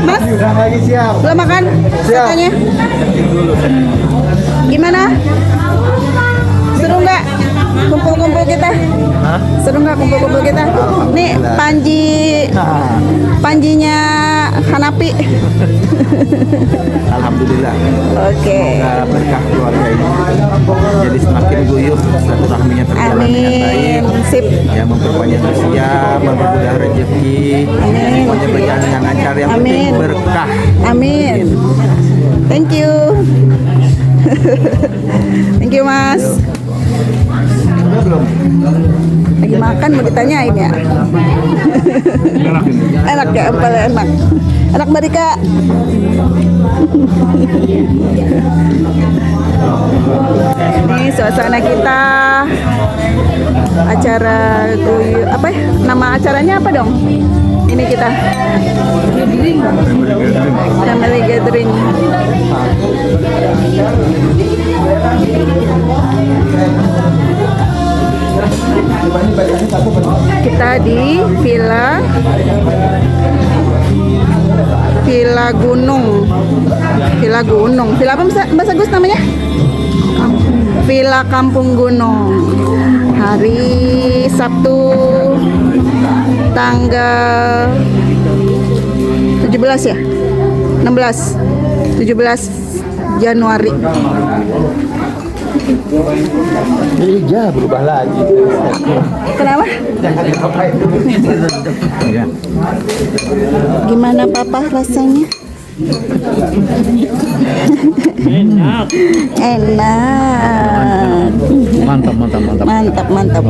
Mas? Udah lagi siap. Belum makan? Siap. Katanya. Gimana? Seru nggak kumpul-kumpul kita? Hah? Seru nggak kumpul-kumpul kita? Nih Panjinya Hanapi. Alhamdulillah. Oke. Semoga berkah keluarga ini. Jadi semakin guyup, silaturahminya terjalan dengan baik. Amin. Sip. Ya memperpanjang usia, mempermudah rezeki. Semuanya berjalan dengan lancar. Yang penting Amin. berkah. Amin. Thank you. Thank you, Mas. Udah belum? Lagi makan mau ditanyain ya. Enak ya, paling enak. Enak Mbak Rika. Ini suasana kita acara apa ya? Nama acaranya apa dong? Ini kita family gathering. Kita di Villa Gunung. Villa apa Mas Agus namanya? Villa Kampung Gunung. Hari Sabtu tanggal 17 ya? 17 Januari. Iya, berubah lagi. Kenapa? Ya. Gimana Papa rasanya? Enak. Enak. Mantap. Mantap.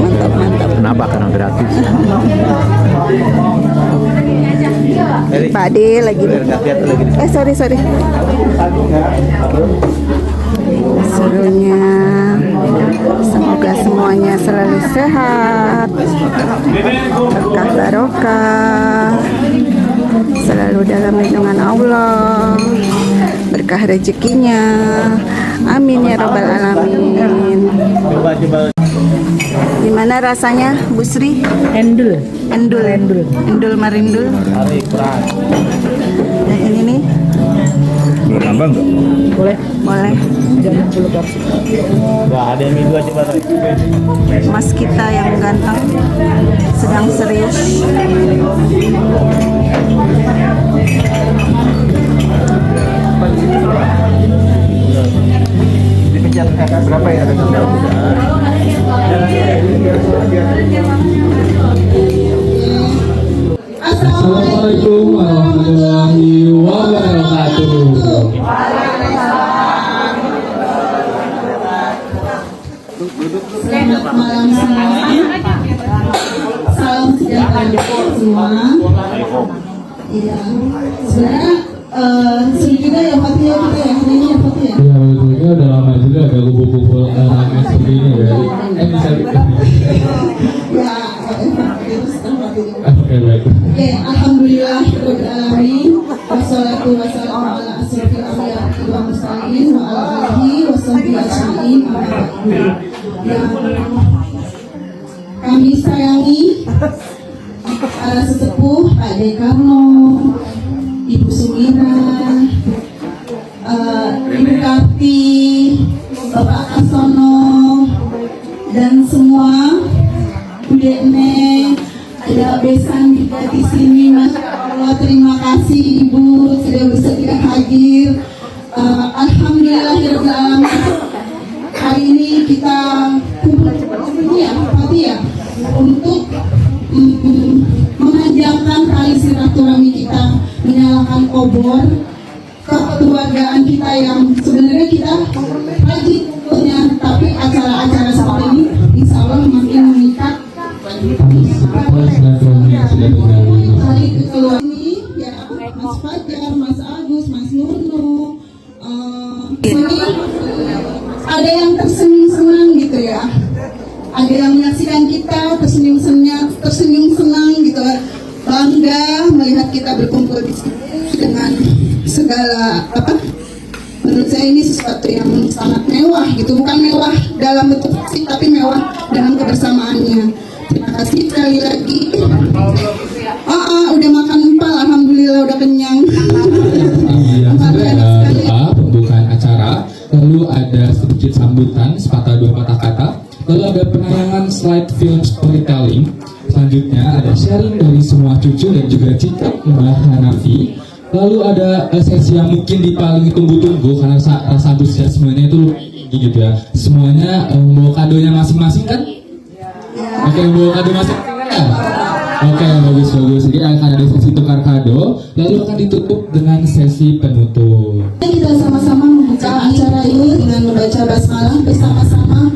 Kenapa? Karena gratis. Pak Ade lagi. Sorry. Serunya. Semoga semuanya selalu sehat, berkah barokah, selalu dalam lindungan Allah, berkah rezekinya. Amin ya rabbal alamin. Gimana rasanya, Bu Sri? Endul. Endul marindul. Nah, ini nih. Nambah enggak? Boleh. Jangan 10 porsi. Enggak, ada yang dua coba tadi. Mas kita yang ganteng sedang serius. Dipencet berapa ya? Assalamualaikum warahmatullahi wabarakatuh. Selamat malam semua. Salam sejahtera semua. Iya. Sebenarnya seru juga ya Fatihah kita ya hari ini ya Fatihah. Ya betulnya udah lama juga ada kumpul-kumpul rame seperti ini ya. Bisa. Ya. Oke baik. Oke, alhamdulillah rabbil alamin. Wassalatu wassalamu ala asrofil anbiya'i wal mursalin wa ala alihi washabbihi ajmain. Yang kami sayangi para sesepuh Pak Dekarno, Ibu Sumira, Ibu Karti, Bapak Asono, dan semua Bu Dekne. Ada besan juga di sini, Masya Allah. Terima kasih Ibu sudah bersedia hadir. Alhamdulillah, hari ini kita kumpul ya, Fatihah untuk mengajarkan tali silaturahmi kita, menyalakan obor kekeluargaan kita yang sebenarnya kita rajin punya, tapi acara-acara seperti ini insya Allah makin mengikat. Hari kedua ini ya Mas Fajar, Mas Agus, Mas Nurno, ini ada yang tersenyum-senang gitu ya, ada yang menyaksikan kita tersenyum senang gitu, bangga melihat kita berkumpul di sini dengan segala apa. Menurut saya ini sesuatu yang sangat mewah gitu, bukan mewah dalam bentuk fisik tapi mewah dengan kebersamaannya. Terima kasih sekali lagi. Udah makan empal, alhamdulillah udah kenyang. Lalu ada penayangan slide film storytelling. Selanjutnya ada sharing dari semua cucu dan juga cicak Mbah Hanafi. Lalu ada sesi yang mungkin di paling tunggu-tunggu karena rasa antusiasmenya itu tinggi gitu ya. Semuanya membawa kadonya masing-masing kan? Oke, membawa kado masing-masing kan? Oke, bagus. Jadi akan ada sesi tukar kado, lalu akan ditutup dengan sesi penutup. Kita sama-sama membuka acara ini dengan membaca basmalah bersama-sama.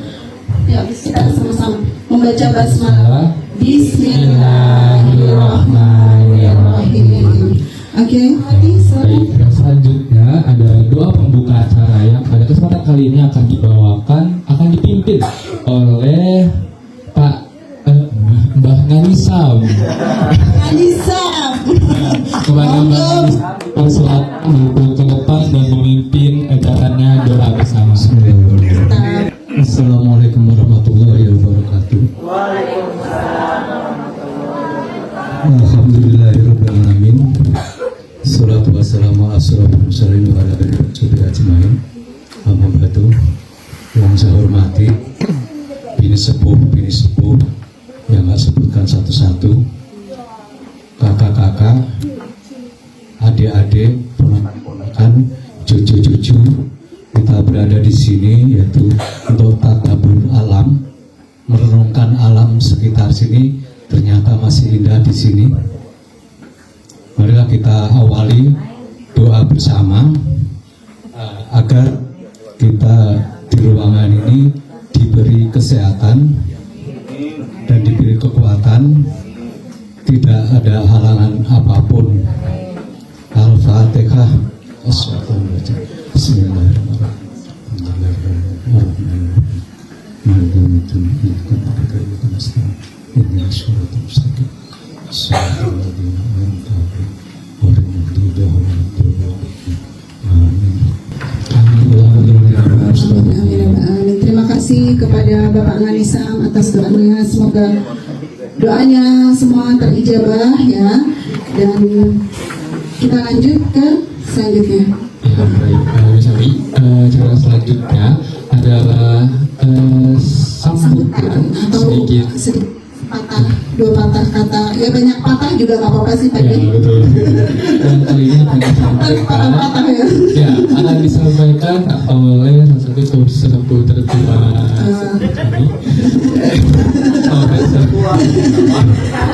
Ya, kita sama-sama membaca basmalah. Bismillahirrahmanirrahim. Oke, baik. Dan selanjutnya ada doa pembuka acara yang pada kesempatan kali ini akan dipimpin oleh Pak Mbah Nanisam. Kepada Mbah Nanisam untuk ke depan dan memimpin acaranya doa bersama. Assalamualaikum warahmatullahi wabarakatuh. Alhamdulillahirrahmanirrahim. Salatu wassalamu ala asyrafil mursalin wa ala alihi wa sahbihi ajmain. Amma ba'du. Yang saya hormati bini sepuh yang nggak sebutkan satu-satu, kakak-kakak, adik-adik, ponakan-ponakan, cucu-cucu, kita berada di sini yaitu untuk tadabbur alam, merenungkan alam sekitar sini. Ternyata masih indah di sini. Marilah kita awali doa bersama agar kita di ruangan ini diberi kesehatan dan diberi kekuatan, tidak ada halangan apapun. Al-Fatihah. Terima kasih kepada Bapak Nanisam atas doanya, semoga doanya semua terijabah ya. Dan kita lanjut ke selanjutnya. Ya, baik, Misalnya cara selanjutnya adalah sambutan atau sedikit patah, dua patah kata, ya banyak patah juga nggak apa-apa sih Pak. Ya, betul. Dan kali ini akan disampaikan, ya, akan disampaikan oleh salah satu sesepuh tertua kami.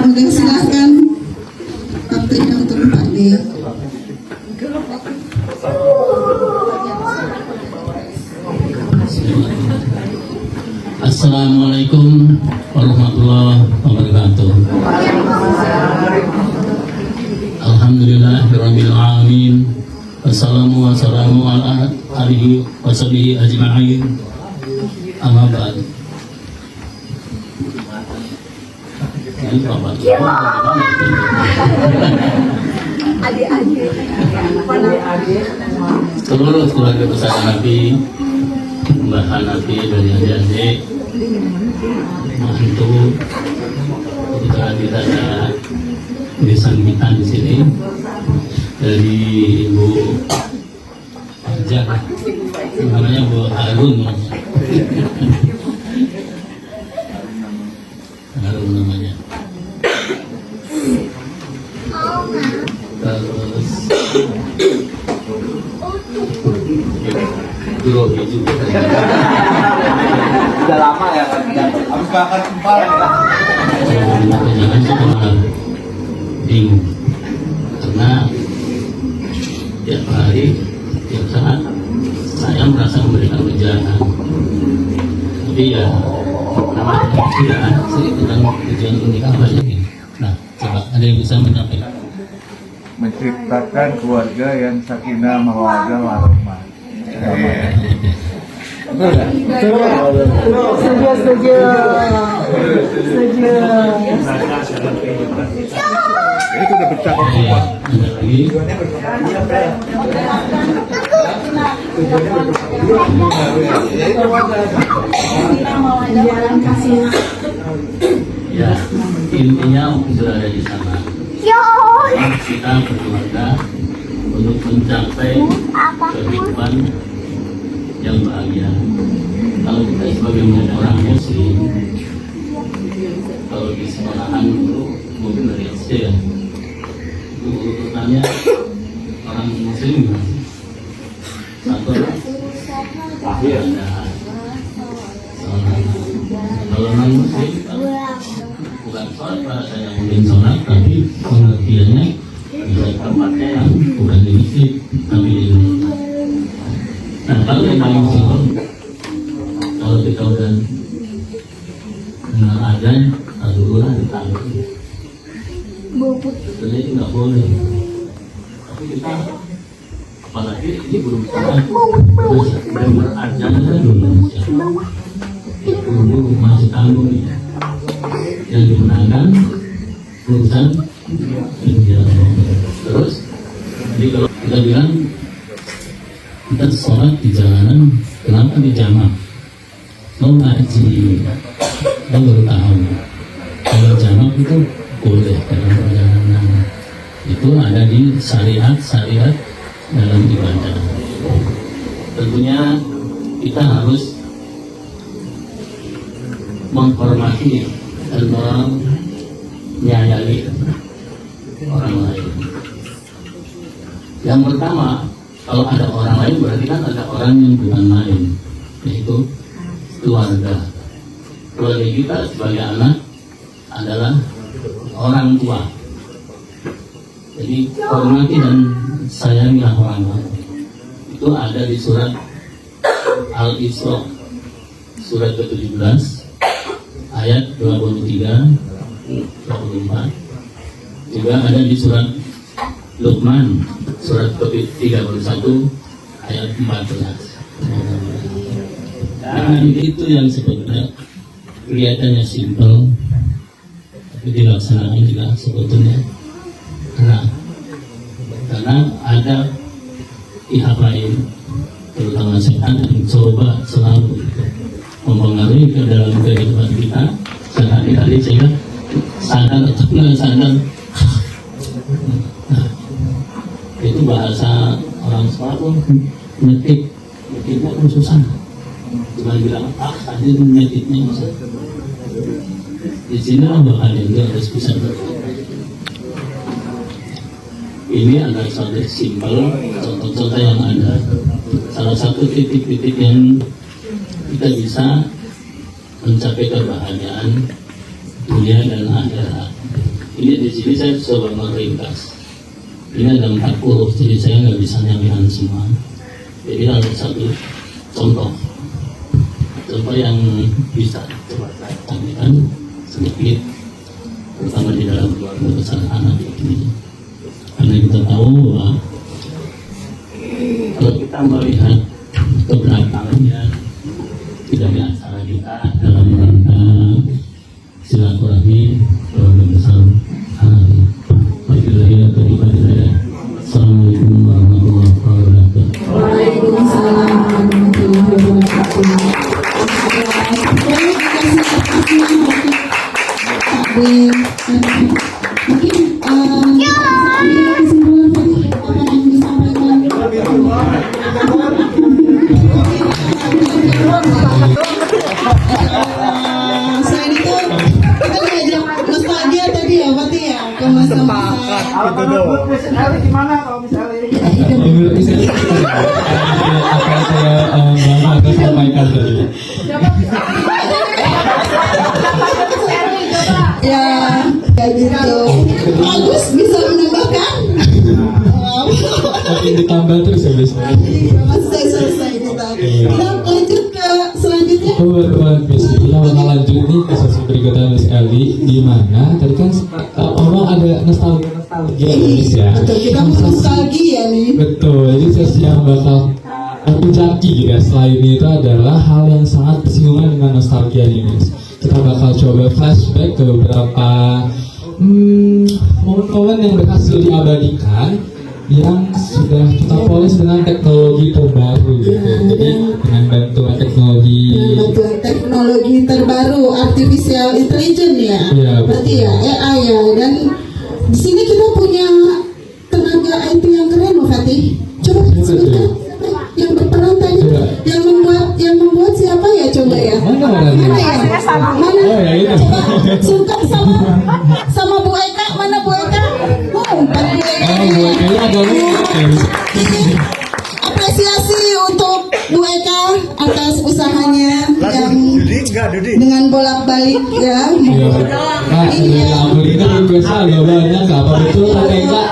Oke, silakan waktunya untuk Pak D. Assalamualaikum warahmatullahi wabarakatuh. Alhamdulillahirabbil alamin. Wassalamu ala alihi washabihi ajma'in. Amma ba'd. Seluruh keluarga besar Nabi, Mbah Hanafi dari adik-adik, mantu, kebetulan kita ada disanggitan di sini dari Ibu Ajak, namanya Bu Harun, Harun namanya. Terus Guru juga. Sudah lama ya kan? Habis makan kempal ya kan? Jangan sekolah bingung karena tiap hari, tiap saat saya merasa memberikan ujian, tapi ya namanya tidak sih tentang tujuan unik apa ini. Nah, coba ada yang bisa menyampaikan? Menciptakan keluarga yang sakinah mawaddah warahmah. Setuju. Itu udah bercakap Ada lagi. Ya, intinya sudah ada di sana. Kita berkeluarga untuk mencapai kehidupan yang bahagia. kalau kita sebagai orang muslim, kalau di sekolahan dulu mungkin dari SD ya, itu urutannya orang muslim satu akhir ada kalau non muslim bukan sholat bahasanya mungkin sholat, tapi pengertiannya bisa tempatnya yang bukan di masjid tapi di rumah. Nah kalau yang paling simpel, kalau kita udah kenal azan, dululah ditaruh. Sebenarnya itu nggak boleh. Tapi kita apalagi ini belum sholat, terus dengar azan kan belum siap. Itu masih tanggung ya. Yang dimenangkan urusan India. Terus jadi kalau kita bilang kita sholat di jalanan, kenapa di jamak? Mau ngaji, mau baru tahu. Kalau jamak itu boleh dalam perjalanan. Itu ada di syariat dalam ibadah. Tentunya kita harus menghormati dan menyayangi orang lain. Yang pertama, kalau ada orang lain berarti kan ada orang yang bukan lain, yaitu keluarga. Keluarga kita sebagai anak adalah orang tua. Jadi hormati dan sayangilah orang lain. Itu ada di surat Al-Isra, surat ke-17 ayat 23-24. Juga ada di surat Luqman, surat ke-31 ayat 14. Nah, itu yang sebetulnya kelihatannya simpel, tapi dilaksanakan juga sebetulnya karena ada pihak lain, terutama setan yang coba selalu mempengaruhi ke dalam kehidupan kita sehari-hari sehingga sadar atau tidak sadar. Nah, itu bahasa orang sekolah pun nyetiknya pun susah. Cuma bilang tadi nyetiknya susah. Di sini lah bakal juga harus bisa berpikir. Ini adalah satu simpel contoh-contoh yang ada. Salah satu titik-titik yang kita bisa mencapai kebahagiaan dunia dan akhirat. Ini di sini saya coba meringkas. Ini ada 40, jadi saya nggak bisa nyampein semua. Jadi ada satu contoh yang bisa coba saya sampaikan sedikit, terutama di dalam keluarga besar anak ini. Karena kita tahu bahwa kalau kita melihat keberadaannya tidak di acara kita dalam rangka silaturahmi keluarga besar hari. Assalamualaikum warahmatullahi wabarakatuh. Waalaikumsalam warahmatullahi wabarakatuh. Selain itu kita diajak nostalgia tadi ya, berarti ya ke masa-masa. Gimana kalau misalnya Akan saya akan sampaikan tadi. Ya, kayak gitu. Agus bisa menambahkan? Tapi ditambah terus ya biasanya. Iya, masih saya selesai kita. Kita lanjut ke selanjutnya. Bismillah, lanjut nih ke sesi berikutnya Miss Eli. Di mana tadi kan orang ada nostalgia Indonesia. Betul, kita mau nostalgia nih. Betul, jadi sesi yang bakal aku jaki ya selain itu adalah hal yang sangat bersinggungan dengan nostalgia ini. Kita bakal coba flashback ke beberapa momen-momen yang berhasil diabadikan yang sudah kita polis dengan teknologi terbaru gitu. Jadi dengan bantuan teknologi terbaru, artificial intelligence ya. Iya, berarti ya AI ya. Dan di sini kita punya tenaga IT yang keren loh Fatih. Coba sebutkan yang berperan tadi, yang membuat siapa ya coba? Apresiasi untuk Bu Eka atas usahanya yang dengan bolak-balik ya. Aku ini requestnya agak banyak, apa betul Kak Eka?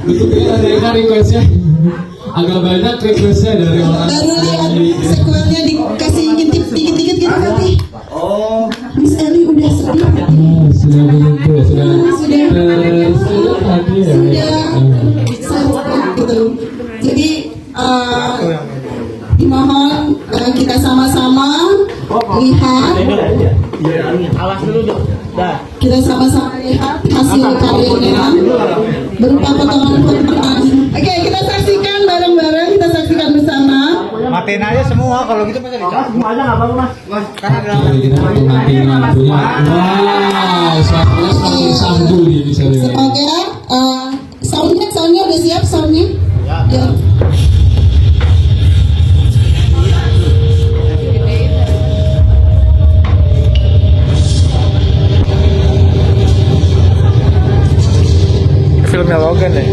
Betul Kak Eka requestnya agak banyak requestnya dari orang. Baru lihat sequelnya dikasih dikit-dikit gitu tapi. Oh. Miss Eli udah sedih. Sudah begitu, sudah hadir ya. Gitu. Jadi dimohon kita sama-sama lihat. Awas dulu dong. Dah. Kita sama-sama lihat hasil karyanya berupa potongan-potongan. Oke, kita saksikan bareng-bareng, kita saksikan bersama. Matiin aja semua kalau gitu masa dicabut. Semua aja nggak apa-apa mas. Karena ada. Kita matiin lampunya. Wow, suaranya semakin sambil nih bisa lihat. Oke, soundnya udah siap soundnya? Ya. Filmnya Logan ya.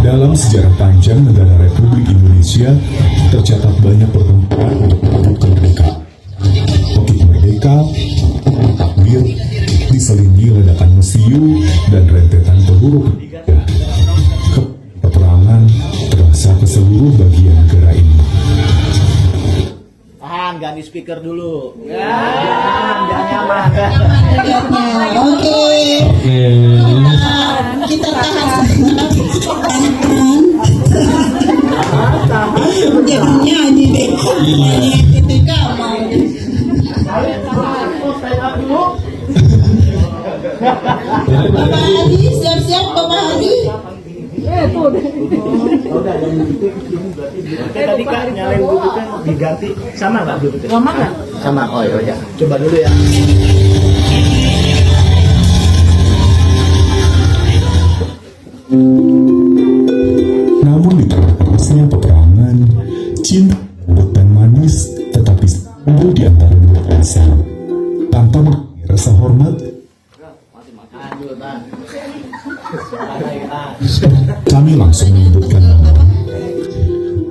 Dalam sejarah panjang negara Republik Indonesia, tercatat banyak pertempuran untuk merebut kemerdekaan. Bukit Merdeka, Takbir, diselingi ledakan mesiu dan rentetan peluru penanda. Peperangan terasa ke seluruh bagian negara ini. Tahan, ganti speaker dulu. Oke. Kita tahan. Jangan nyanyi deh. Ketika mau. Bapak Hadi, siap-siap Bapak Hadi. Tadi Kak nyalain bluetooth diganti sama nggak bluetooth? Lama nggak? Sama. Oh ya. Coba dulu ya. Namun di tengah panasnya peperangan, cinta lembut dan manis tetapi tumbuh di antara dua bangsa. Tanpa rasa hormat, kami langsung menyebutkan nama.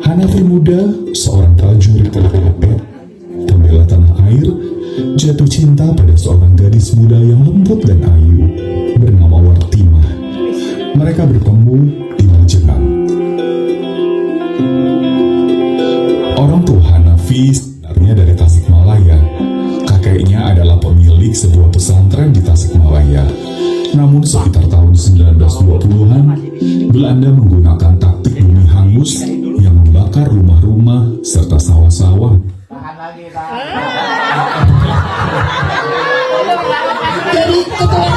Hanafi muda, seorang prajurit terhormat, pembela tanah air, jatuh cinta pada seorang gadis muda yang lembut dan ayu bernama Wartimah. Mereka bertemu di Magelang. Orang tua Hanafi sebenarnya dari Tasikmalaya. Kakeknya adalah pemilik sebuah pesantren di Tasikmalaya. Namun sekitar tahun 1920-an, Belanda menggunakan taktik bumi hangus yang membakar rumah-rumah serta sawah-sawah. Jadi ketua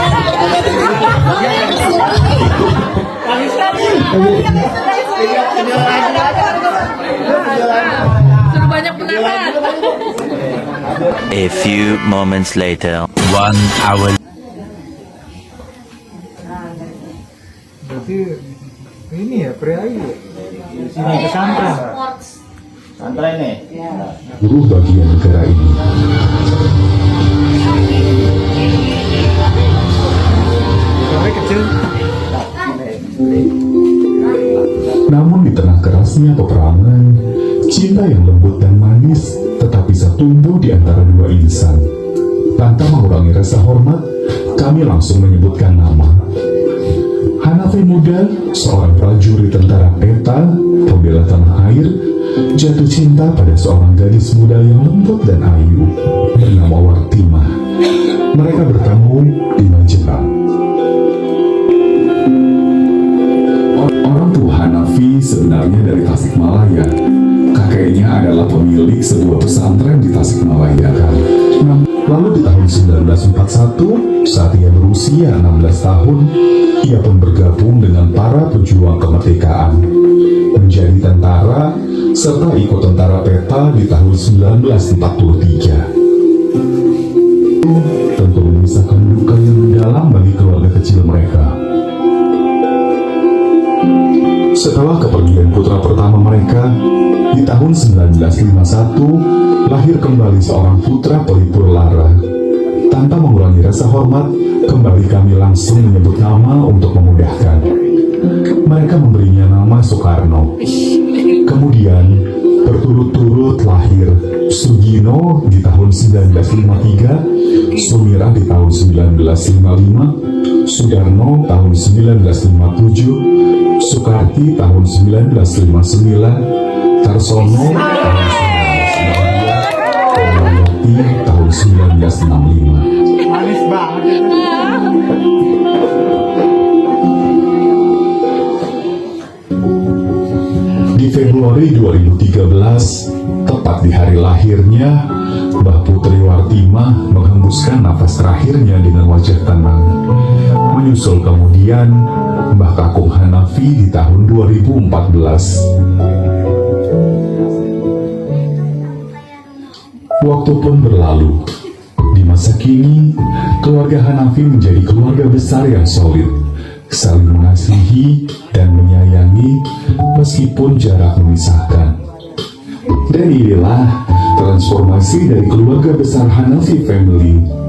A few moments later, 1 hour. Berarti ini ya pria ya. Sini pesantren. Santai nih. Seluruh bagian negara ini. Sampai kecil. Namun di tengah kerasnya peperangan, Cinta yang lembut dan manis tetap bisa tumbuh di antara dua insan. Tanpa mengurangi rasa hormat, kami langsung menyebutkan nama. Hanafi muda, seorang prajurit tentara peta, pembela tanah air, jatuh cinta pada seorang gadis muda yang lembut dan ayu bernama Wartimah. Mereka bertemu di Magelang. Orang tua Hanafi sebenarnya dari Tasikmalaya. Kakeknya adalah pemilik sebuah pesantren di Tasikmalaya kan. Lalu di tahun 1941, saat ia berusia 16 tahun, ia pun bergabung dengan para pejuang kemerdekaan, menjadi tentara, serta ikut tentara peta di tahun 1943. Tentu menyisakan duka yang mendalam bagi keluarga kecil mereka. Setelah kepergian putra pertama mereka, di tahun 1951, lahir kembali seorang putra pelipur lara. Tanpa mengurangi rasa hormat, kembali kami langsung menyebut nama untuk memudahkan. Mereka memberinya nama Soekarno. Kemudian, berturut-turut lahir Sugino di tahun 1953, Sumirah di tahun 1955, Sudarno tahun 1957, Soekarti tahun 1959, Tarsono tahun 1992, dan Mayati tahun 1965. Manis banget. Di Februari 2013, tepat di hari lahirnya, Mbah Putri Wartimah menghembuskan nafas terakhirnya dengan wajah tenang. Menyusul kemudian Mbah Kakung Hanafi di tahun 2014. Waktu pun berlalu. Di masa kini, keluarga Hanafi menjadi keluarga besar yang solid, saling mengasihi dan menyayangi meskipun jarak memisahkan. Dan inilah transformasi dari keluarga besar Hanafi Family.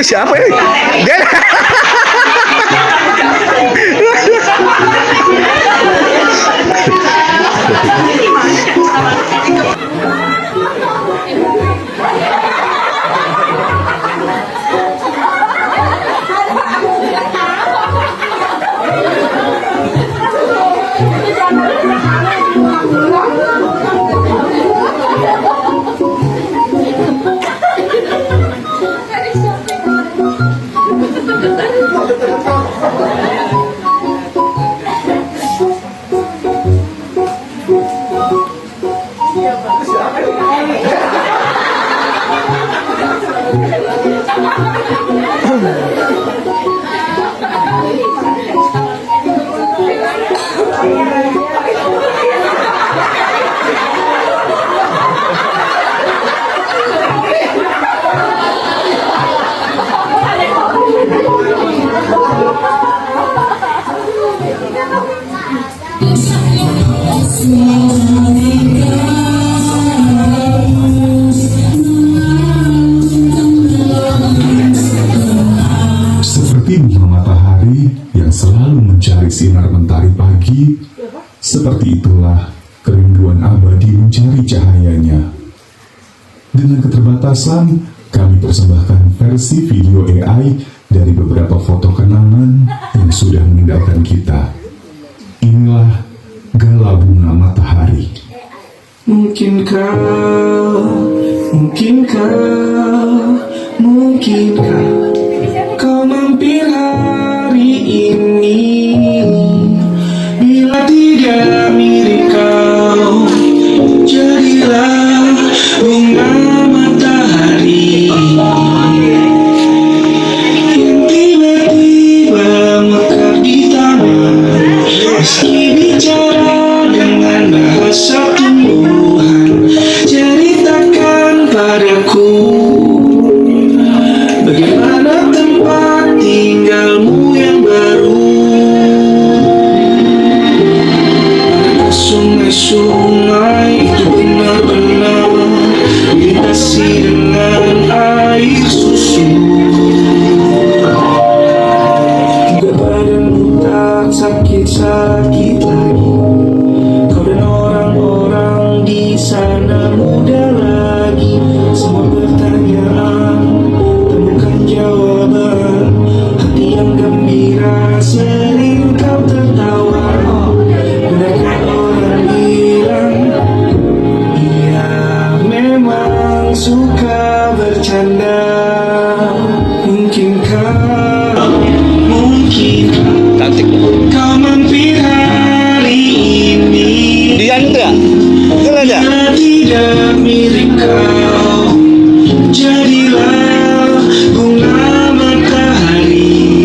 siapa ini? Dia seperti bunga matahari yang selalu mencari sinar mentari pagi, seperti itulah kerinduan abadi mencari cahayanya. Dengan keterbatasan, kami persembahkan versi video AI dari beberapa foto kenangan yang sudah meninggalkan kita. Inilah Gala Bunga Matahari. Mungkinkah kau mampir hari ini? Bila tidak mirip kau, jadilah bunga matahari yang tiba-tiba mekar di taman, meski bicara dengan bahasa tumbuhan. Ceritakan padaku bagaimana tempat tinggalmu yang baru. Adakah sungai-sungai itu benar-benar dilintasi dengan air susu? Hingga badanmu tak sakit-sakit lagi. Kau dan orang-orang di sana muda lagi. Semua pertanyaan temukan jawaban. Hati yang gembira sering kau tertawa. Benarkah orang bilang ia memang suka bercanda? Mungkin kau mampir hari ini. Dian itu ya? Itu aja. Bila tidak mirip kau, jadilah bunga matahari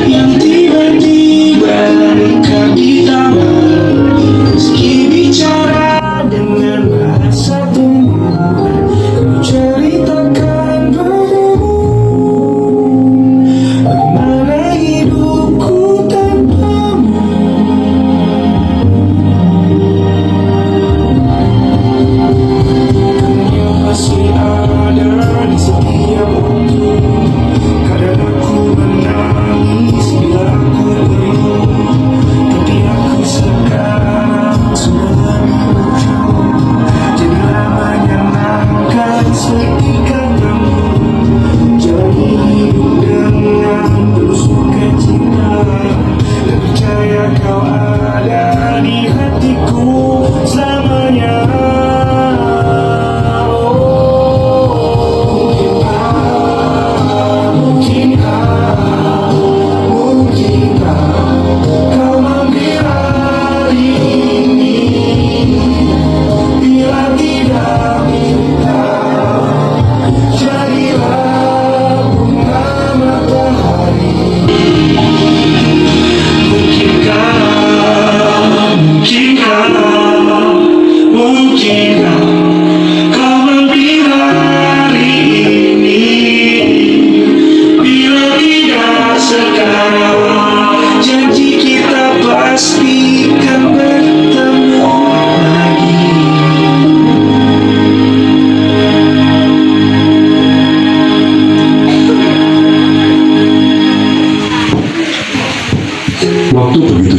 yang tiba-tiba mekar di taman, meski bicara dengan bahasa tumbuhan. Kau ceritakan padamu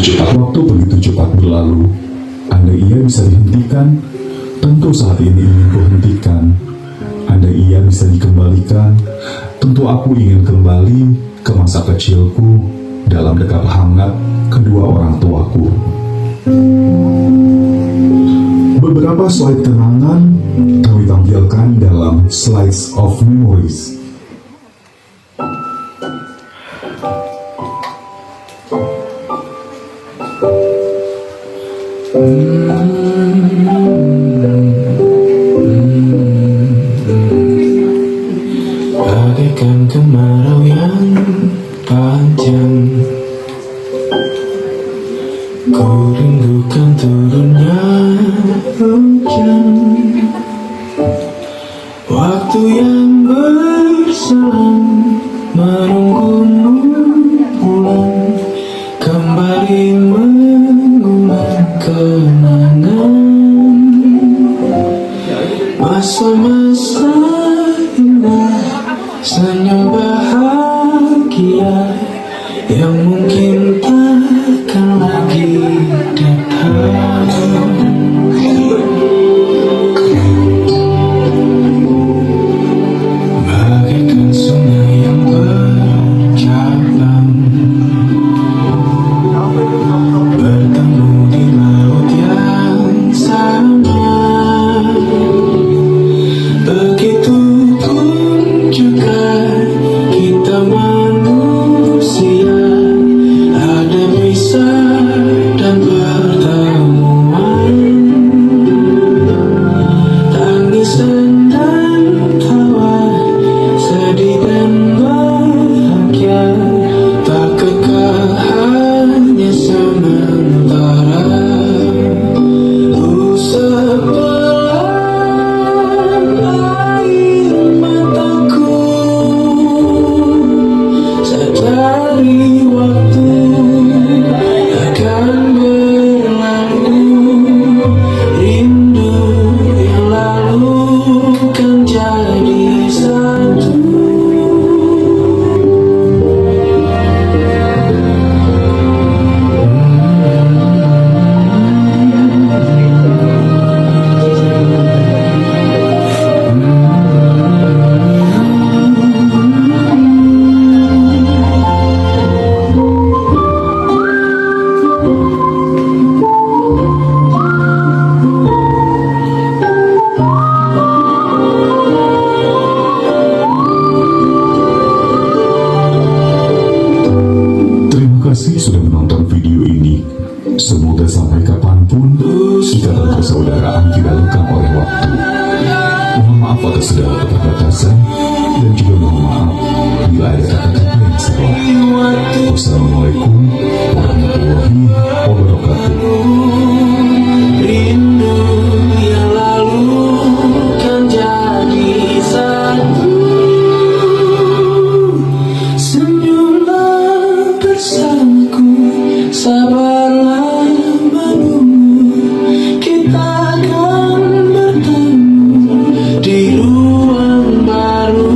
Waktu begitu cepat berlalu. Andai ia bisa dihentikan, tentu saat ini ingin kuhentikan. Andai ia bisa dikembalikan, tentu aku ingin kembali ke masa kecilku dalam dekap hangat kedua orang tuaku. Beberapa slide kenangan kami tampilkan dalam Slides of Memories. Bagaikan kemarau yang panjang, ku rindukan turunnya hujan. Waktu yang berselang menunggumu pulang, kembali mengulang kenangan masa-masa indah, senyum bahagia yang mungkin takkan lagi datang. Bagaikan sungai yang bercabang, bertemu di laut yang sama. Begitu pun juga kita manusia, ada bisa dan pertemuan, tangisan dan tawa, sedih dan bahagia, tak kekal hanya sementara. Sebelah air mataku, sadari waktu akan berlalu, rindu yang lalu kan jadi satu. Terima kasih sudah menonton video ini. Semoga sampai kapanpun ikatan persaudaraan tidak lekang oleh waktu. Mohon maaf atas segala keterbatasan dan juga mohon maaf bila ada kata-kata yang salah. Wassalamualaikum warahmatullahi wabarakatuh. Rindu yang lalu kan jadi satu. Senyumlah bersamaku, sabarlah menunggu, kita akan bertemu di ruang baru.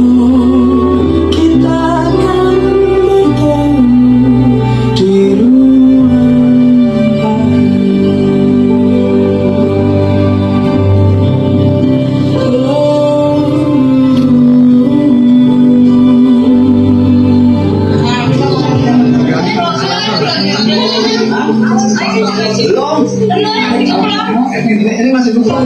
Kita akan bertemu di ruang Ini masih buka.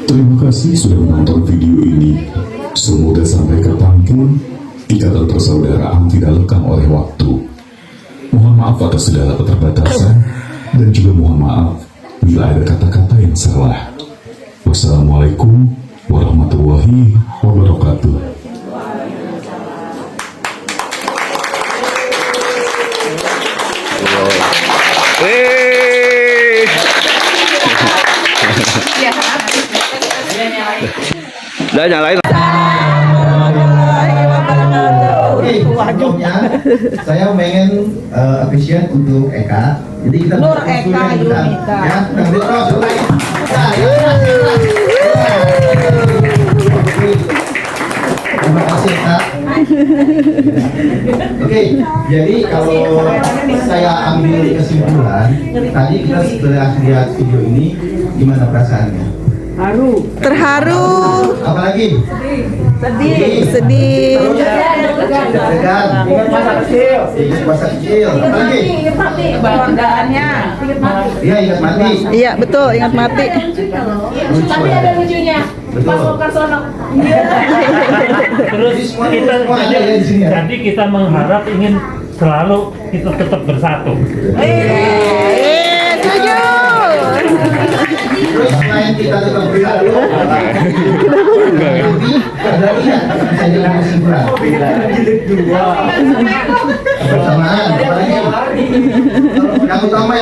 Terima kasih sudah menonton video ini. Semoga sampai kapanpun ikatan persaudaraan tidak lekang oleh waktu. Mohon maaf atas segala keterbatasan dan juga mohon maaf bila ada kata-kata yang salah. Wassalamualaikum warahmatullahi wabarakatuh. Udah nyalain. sebelumnya saya pengen appreciate untuk Eka. Jadi kita Nur Eka Yunita. ya, kita terus mulai. Terima kasih Eka. Oke, jadi kalau saya ambil kesimpulan, tadi kita setelah lihat video ini, gimana perasaannya? Terharu, Apalagi? sedih. Deg-degan. Ingat masa kecil. Apalagi? Kebanggaannya. Iya, ingat mati. Iya betul, ingat mati. Tapi ada lucunya. Betul. Terus kita jadi kita mengharap ingin selalu kita tetap bersatu. Setuju. Terus selain kita tetap bersatu, ada ingat saya dengan kesimpulan. Bersamaan. Apalagi? Yang utama.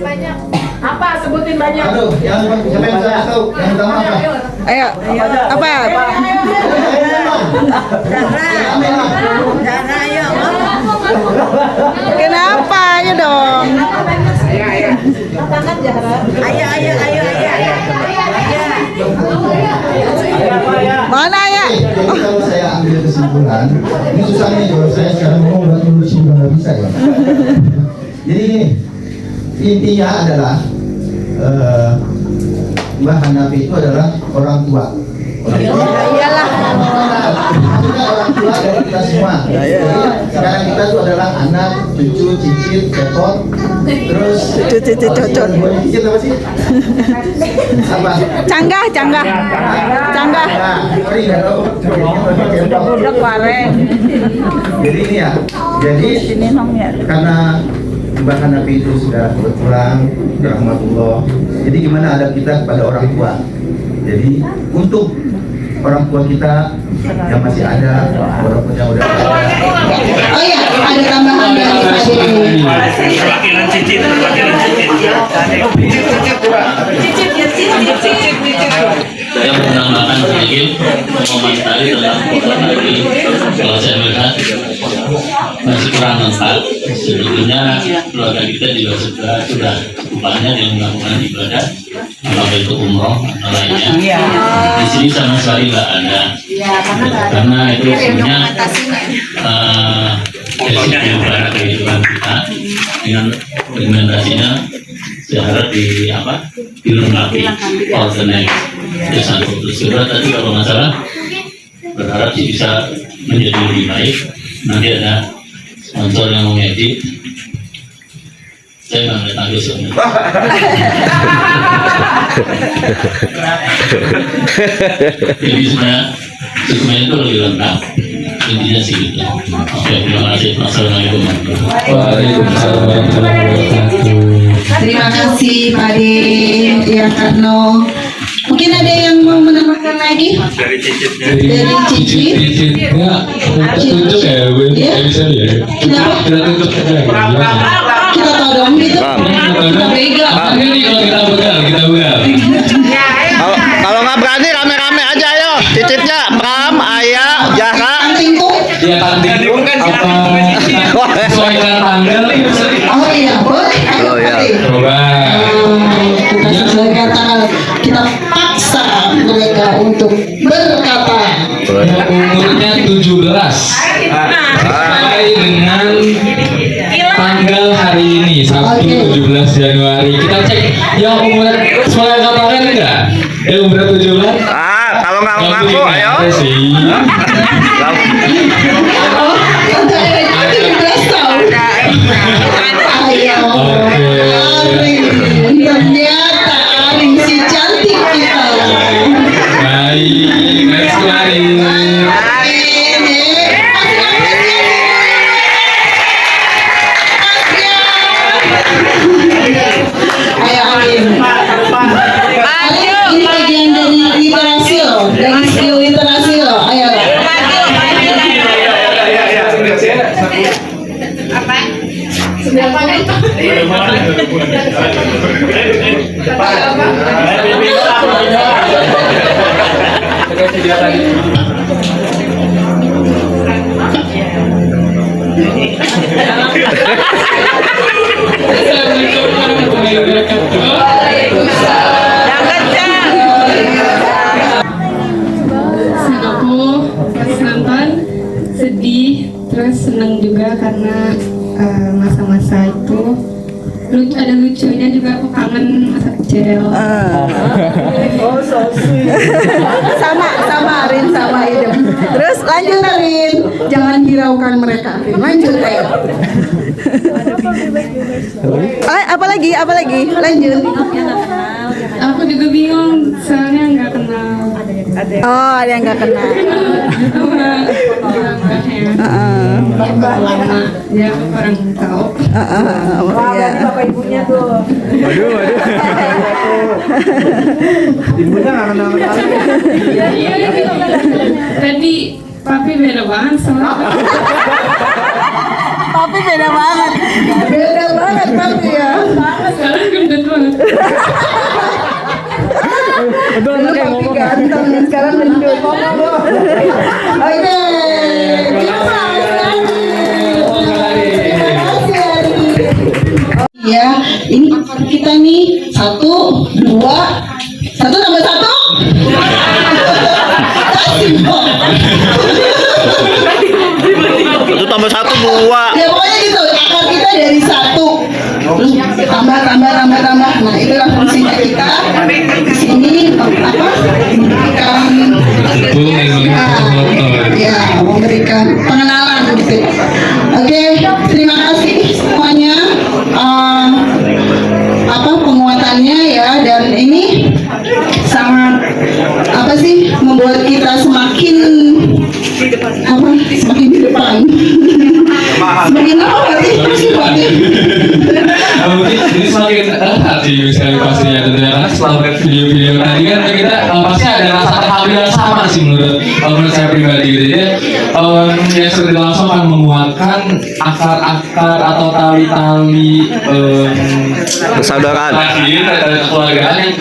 Banyak. Apa? Sebutin banyak. Aduh, siapa yang bisa tahu? Yang utama apa? Ayo, apa? Kenapa? Ayo dong. Mana ya? Jadi kalau saya ambil kesimpulan, ini susah nih kalau saya sekarang ngomong buat dulu simpel nggak bisa ya. Jadi gini, intinya adalah Mbah Hanafi itu adalah orang tua. Iyalah. Maksudnya orang tua dari kita semua. Jadi, sekarang kita itu adalah anak, cucu, cicit, kekot, terus Cicit, cocot. cicit apa sih? Apa? Canggah. Sorry, nggak tahu. Udah kemarin. Jadi ini ya, Sini nong ya. karena Mbah Hanafi itu sudah berpulang, rahmatullah. Jadi gimana adab kita kepada orang tua? Jadi untuk orang tua kita yang masih ada, walaupun yang udah ada. Oh iya, ada tambahan dari Pak Perwakilan cicit. Saya menambahkan sedikit mengomentari tentang program tadi. Kalau saya melihat masih kurang lengkap. Sebetulnya keluarga kita juga sudah banyak yang melakukan ibadah, apakah itu umroh atau lainnya. Di sini sama sekali nggak ada. Karena itu sebenarnya basic daripada kehidupan kita dengan implementasinya. Saya harap dilengkapi all the next. Terus satu tadi kalau nggak salah berharap sih bisa menjadi lebih baik. Nanti ada sponsor yang mau ngedit. Saya nggak melihat tanggal sebenarnya. Jadi sebenarnya itu lebih lengkap. Intinya sih gitu. Oke, terima kasih. Assalamualaikum. Waalaikumsalam warahmatullahi wabarakatuh. Terima kasih Pak Ade, ya Karno. Mungkin ada yang mau menambahkan lagi? Dari Cici. Cicitnya tunjuk ya, gue nggak bisa lihat. Kita tunjuk aja. Kita todong gitu. Kita pegang. Ini kalau kita begal. Kalau nggak berani rame-rame aja ayo. Cicitnya Pram, Ayah, Zahra. Antingtung. Ya tanding kan apa? Sesuaikan tanggal. Oh iya, boleh. Oh iya. Coba. Kita sesuaikan tanggal. Kita paksa mereka untuk berkata. Yang umurnya 17 sesuai dengan tanggal hari ini Sabtu 17 Januari. Kita cek yang umurnya sesuai katakan enggak? Yang umurnya 17? Kalau nggak ngaku ayo. Oh, untuk Erika 17 tahun. Ayo. Arin, ternyata Arin si cantik kita. Baik, next Arin. Ayo Arin. Ini bagian dari literasi loh, dari skill literasi loh. Ayo. Assalamualaikum warahmatullahi wabarakatuh. Aku pas nonton sedih, terus seneng juga karena masa-masa itu ada lucunya juga. Aku kangen masa kecil. Oh, so sweet. sama Rin, sama Idem. Terus lanjut Rin, jangan hiraukan mereka. Rin, lanjut ayo. Apa lagi? Lanjut. Aku juga bingung, soalnya nggak kenal. Oh, ada yang nggak kenal. Lama, ya orang tahu. Iya. Bapak ibunya tuh. Waduh. Ibunya nggak kenal lagi. Iya. Tadi papi beda banget sama Papi beda banget papi ya. sekarang gendut banget. Dulu papi ganteng, sekarang gendut. Oke, Ya, ini kita nih 1, 2, 1 tambah 1. Itu tambah 1 2. Ya pokoknya gitu, akar kita dari 1 terus tambah. Nah itulah fungsinya kita di sini memberikan pengenalan gitu. Oke, terima kasih semuanya penguatannya ya, dan ini sangat membuat kita semakin di depan. Semakin apa sih Mungkin ini semakin hati sekali pastinya tentunya, karena setelah melihat video-video tadi kan kita pasti ada rasa terharu yang sama sih menurut saya pribadi gitu. Jadi ya seperti langsung akan menguatkan akar-akar atau tali-tali Persaudaraan. tali kekeluargaan yang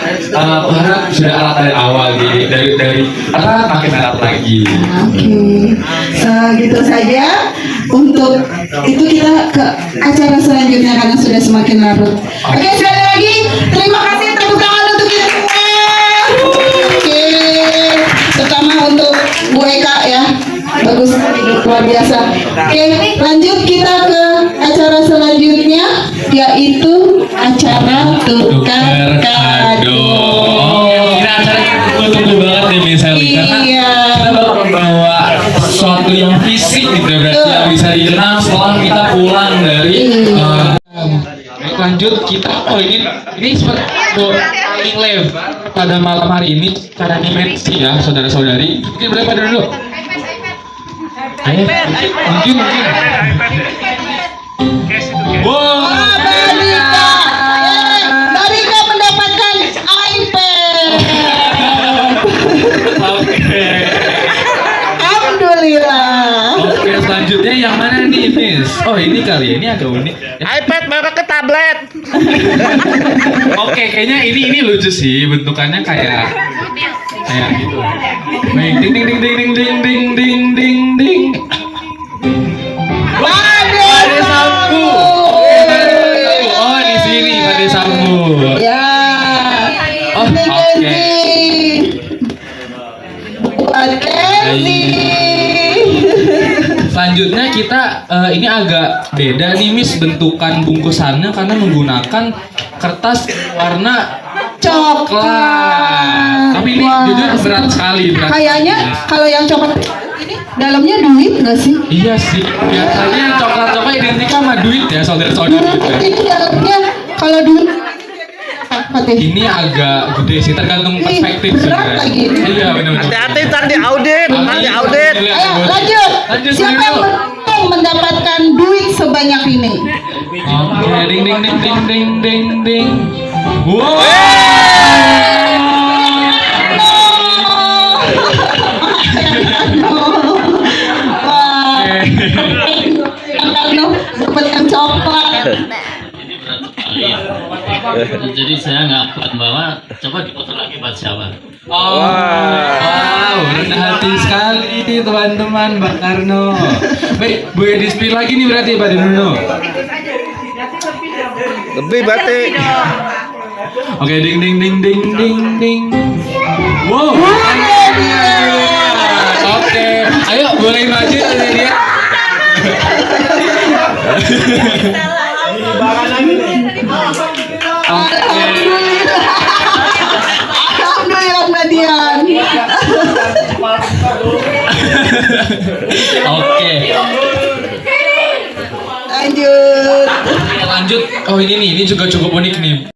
harap sudah erat dari awal gitu, dari erat makin erat lagi. Gitu saja untuk itu, kita ke acara selanjutnya karena sudah semakin larut. Oke, sekali lagi terima kasih, tepuk tangan untuk kita semua. Oke, terutama untuk Bu Eka ya, bagus, luar biasa. Oke, lanjut kita ke acara selanjutnya, yaitu acara tukar kado. Ini acara yang tunggu banget nih misalnya, karena kita bakal membawa sesuatu yang fisik gitu, berarti yang bisa dikenal setelah kita pulang dari lanjut kita ini seperti paling live pada malam hari ini cara dimensi ya saudara-saudari. Mungkin boleh pada dulu. Mungkin. Wow. Barika mendapatkan iPad. Alhamdulillah. Oke, selanjutnya yang mana nih, Miss? Oh, ini kali ya, ini agak unik. iPad merah ke tablet. Oke, kayaknya ini lucu sih, bentukannya kayak gitu. Ding ding ding ding ding ding ding ding ding ding. Pada Sambu. Oh, di sini Pada Sambu. Ya. Oh, oke. Selanjutnya kita ini agak beda nih Miss bentukan bungkusannya karena menggunakan kertas warna coklat. Tapi ini jujur berat sekali. Kayaknya kalau yang coklat ini dalamnya duit nggak sih? Iya sih. Biasanya coklat-coklat identik sama duit ya saudara-saudara. Ini dalamnya kalau duit ini agak gede sih, tergantung perspektif sebenarnya. Iya benar-benar. Hati-hati ntar diaudit. Ayo lanjut. Siapa yang beruntung mendapatkan duit sebanyak ini? Oke, ding ding ding ding ding ding ding. Wow. Dapatkan coklat. Jadi saya nggak kuat bawa, coba diputar lagi buat siapa? Wow, rendah hati sekali. itu teman-teman, Mbak Karno. Baik, boleh di-spill lagi nih berarti Pak Dinono. Lebih batik. Oke, ding ding ding ding ding ding. Wow. Oke, ayo boleh maju dia. Alhamdulillah Mbak Dian. Oke. Lanjut. Lanjut. Oh ini juga cukup unik nih.